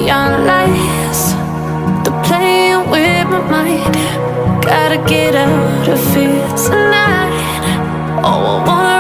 beyond lies. They're playing with my mind. Gotta get out of here tonight. Oh, I wanna